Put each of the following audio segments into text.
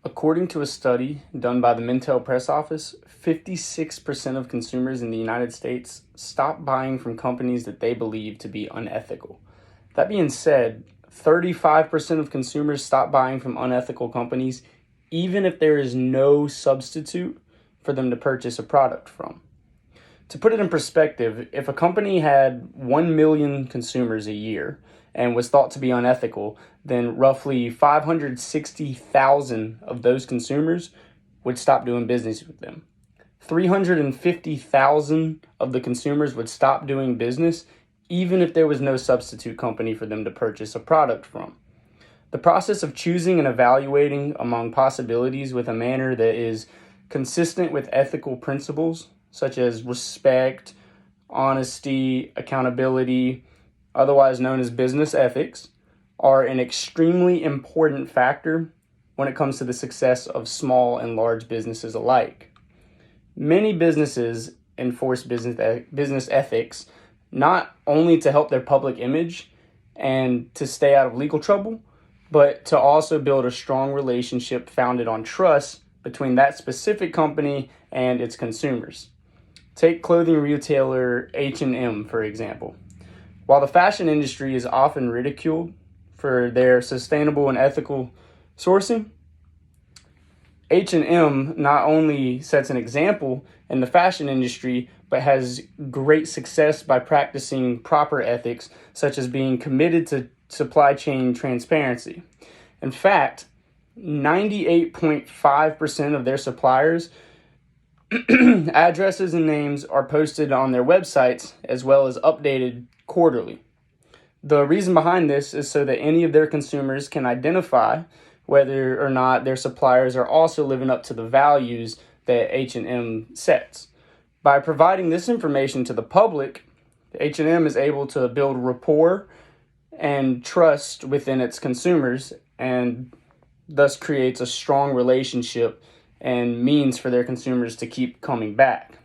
According to a study done by the Mintel Press Office, 56% of consumers in the United States stop buying from companies that they believe to be unethical. That being said, 35% of consumers stop buying from unethical companies even if there is no substitute for them to purchase a product from. To put it in perspective, if a company had 1 million consumers a year and was thought to be unethical, then roughly 560,000 of those consumers would stop doing business with them. 350,000 of the consumers would stop doing business even if there was no substitute company for them to purchase a product from. The process of choosing and evaluating among possibilities with a manner that is consistent with ethical principles such as respect, honesty, accountability, otherwise known as business ethics, are an extremely important factor when it comes to the success of small and large businesses alike. Many businesses enforce business ethics not only to help their public image and to stay out of legal trouble, but to also build a strong relationship founded on trust between that specific company and its consumers. Take clothing retailer H&M, for example. While the fashion industry is often ridiculed for their sustainable and ethical sourcing, H&M not only sets an example in the fashion industry, but has great success by practicing proper ethics, such as being committed to supply chain transparency. In fact, 98.5% of their suppliers' addresses and names are posted on their websites as well as updated quarterly. The reason behind this is so that any of their consumers can identify whether or not their suppliers are also living up to the values that H&M sets. By providing this information to the public, H&M is able to build rapport and trust within its consumers and thus creates a strong relationship and means for their consumers to keep coming back.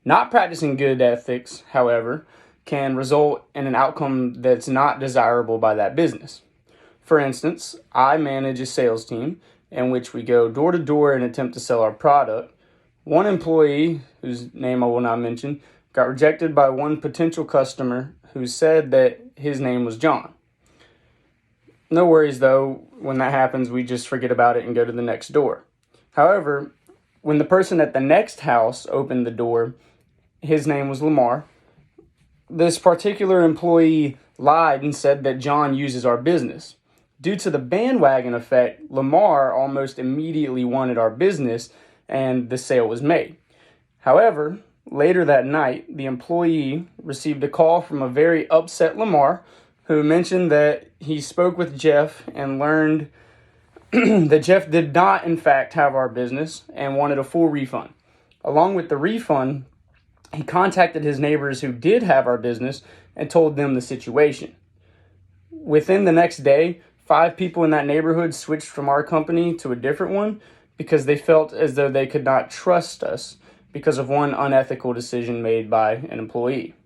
Not practicing good ethics, however, can result in an outcome that's not desirable by that business. For instance, I manage a sales team in which we go door to door and attempt to sell our product. One employee, whose name I will not mention, got rejected by one potential customer who said that his name was John. No worries though, when that happens, we just forget about it and go to the next door. However, when the person at the next house opened the door, his name was Lamar. This particular employee lied and said that John uses our business. Due to the bandwagon effect, Lamar almost immediately wanted our business and the sale was made. However, later that night, the employee received a call from a very upset Lamar who mentioned that he spoke with Jeff and learned that Jeff did not, in fact, have our business and wanted a full refund. Along with the refund, he contacted his neighbors who did have our business and told them the situation. Within the next day, 5 people in that neighborhood switched from our company to a different one because they felt as though they could not trust us because of one unethical decision made by an employee.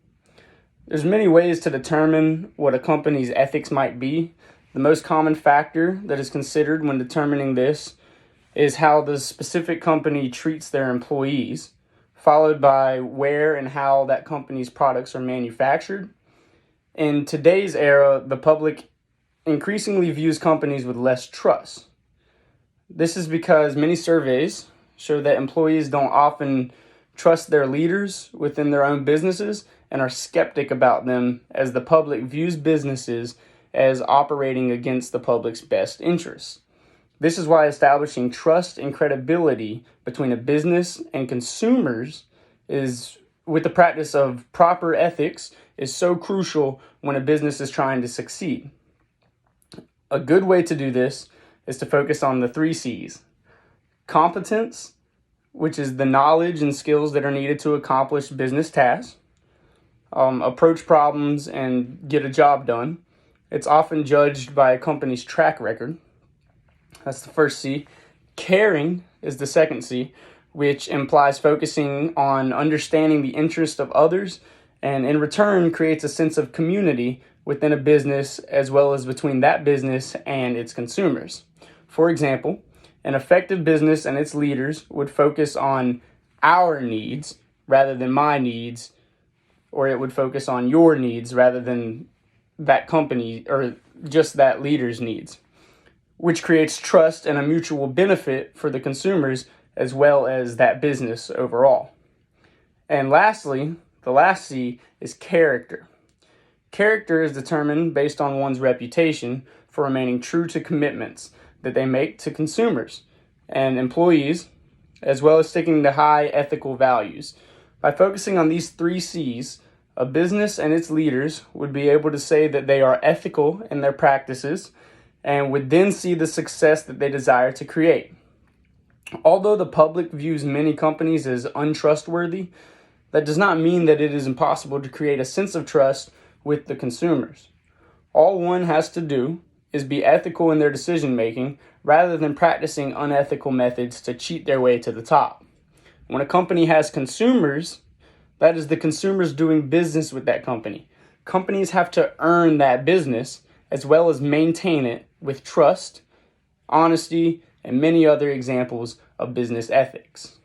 There's many ways to determine what a company's ethics might be. The most common factor that is considered when determining this is how the specific company treats their employees, followed by where and how that company's products are manufactured. In today's era, the public increasingly views companies with less trust. This is because many surveys show that employees don't often trust their leaders within their own businesses and are skeptic about them as the public views businesses as operating against the public's best interests. This is why establishing trust and credibility between a business and consumers is, with the practice of proper ethics, is so crucial when a business is trying to succeed. A good way to do this is to focus on the 3 C's. Competence, which is the knowledge and skills that are needed to accomplish business tasks. Approach problems and get a job done. It's often judged by a company's track record. That's the first C. Caring is the second C, which implies focusing on understanding the interest of others and in return creates a sense of community within a business as well as between that business and its consumers. For example, an effective business and its leaders would focus on our needs rather than my needs, or it would focus on your needs rather than that company or just that leader's needs, which creates trust and a mutual benefit for the consumers as well as that business overall. And lastly, the last C is character. Character is determined based on one's reputation for remaining true to commitments that they make to consumers and employees, as well as sticking to high ethical values. By focusing on these three C's, a business and its leaders would be able to say that they are ethical in their practices and would then see the success that they desire to create. Although the public views many companies as untrustworthy, that does not mean that it is impossible to create a sense of trust with the consumers. All one has to do is be ethical in their decision making rather than practicing unethical methods to cheat their way to the top. When a company has consumers, that is the consumers doing business with that company. Companies have to earn that business as well as maintain it with trust, honesty, and many other examples of business ethics.